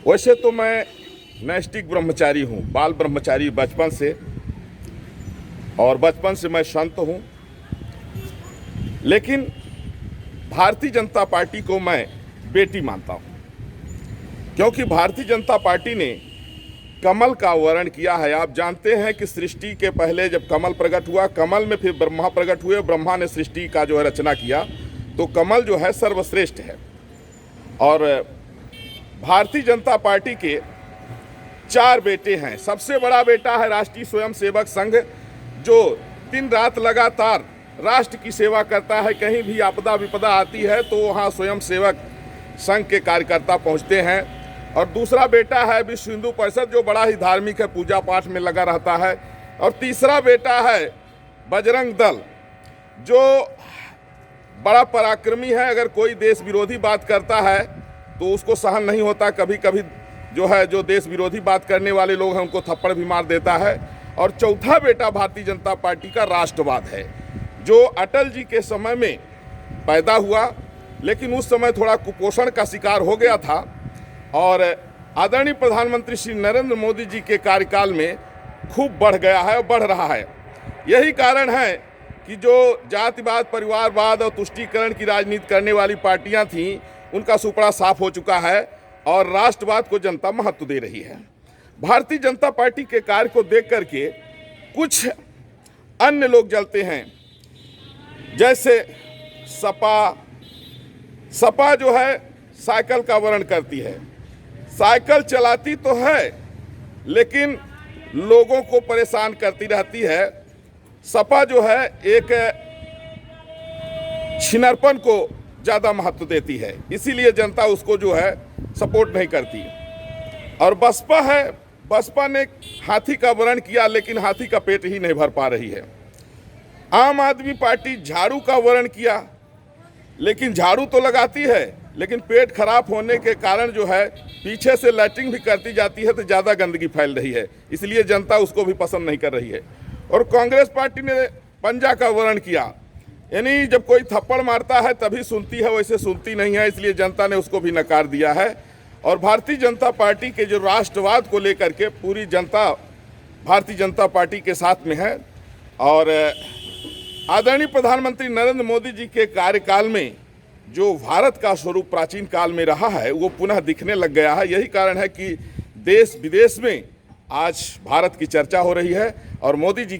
वैसे तो मैं नैष्टिक ब्रह्मचारी हूँ, बाल ब्रह्मचारी बचपन से, और बचपन से मैं संत हूँ। लेकिन भारतीय जनता पार्टी को मैं बेटी मानता हूँ, क्योंकि भारतीय जनता पार्टी ने कमल का वर्ण किया है। आप जानते हैं कि सृष्टि के पहले जब कमल प्रकट हुआ, कमल में फिर ब्रह्मा प्रकट हुए, ब्रह्मा ने सृष्टि का जो है रचना किया, तो कमल जो है सर्वश्रेष्ठ है। और भारतीय जनता पार्टी के 4 बेटे हैं। सबसे बड़ा बेटा है राष्ट्रीय स्वयंसेवक संघ, जो दिन रात लगातार राष्ट्र की सेवा करता है। कहीं भी आपदा विपदा आती है तो वहाँ स्वयंसेवक संघ के कार्यकर्ता पहुँचते हैं। और दूसरा बेटा है विश्व हिंदू परिषद, जो बड़ा ही धार्मिक है, पूजा पाठ में लगा रहता है। और तीसरा बेटा है बजरंग दल, जो बड़ा पराक्रमी है। अगर कोई देश विरोधी बात करता है तो उसको सहन नहीं होता, कभी कभी जो देश विरोधी बात करने वाले लोग हैं उनको थप्पड़ भी मार देता है। और चौथा बेटा भारतीय जनता पार्टी का राष्ट्रवाद है, जो अटल जी के समय में पैदा हुआ, लेकिन उस समय थोड़ा कुपोषण का शिकार हो गया था। और आदरणीय प्रधानमंत्री श्री नरेंद्र मोदी जी के कार्यकाल में खूब बढ़ गया है और बढ़ रहा है। यही कारण है कि जो जातिवाद, परिवारवाद और तुष्टीकरण की राजनीति करने वाली पार्टियां थीं, उनका सुपड़ा साफ हो चुका है और राष्ट्रवाद को जनता महत्व दे रही है। भारतीय जनता पार्टी के कार्य को देख करके कुछ अन्य लोग जलते हैं, जैसे सपा जो है साइकिल का वर्णन करती है। साइकिल चलाती तो है लेकिन लोगों को परेशान करती रहती है। सपा जो है एक छिनरपन को ज़्यादा महत्व देती है, इसीलिए जनता उसको जो है सपोर्ट नहीं करती। और बसपा है, बसपा ने हाथी का वर्णन किया लेकिन हाथी का पेट ही नहीं भर पा रही है। आम आदमी पार्टी झाड़ू का वर्णन किया, लेकिन झाड़ू तो लगाती है लेकिन पेट खराब होने के कारण जो है पीछे से लैट्रिन भी करती जाती है तो ज़्यादा गंदगी फैल रही है, इसलिए जनता उसको भी पसंद नहीं कर रही है। और कांग्रेस पार्टी ने पंजा का वर्णन किया, यानी जब कोई थप्पड़ मारता है तभी सुनती है, वैसे सुनती नहीं है, इसलिए जनता ने उसको भी नकार दिया है। और भारतीय जनता पार्टी के जो राष्ट्रवाद को लेकर के पूरी जनता भारतीय जनता पार्टी के साथ में है। और आदरणीय प्रधानमंत्री नरेंद्र मोदी जी के कार्यकाल में जो भारत का स्वरूप प्राचीन काल में रहा है वो पुनः दिखने लग गया है। यही कारण है कि देश विदेश में आज भारत की चर्चा हो रही है और मोदी जी के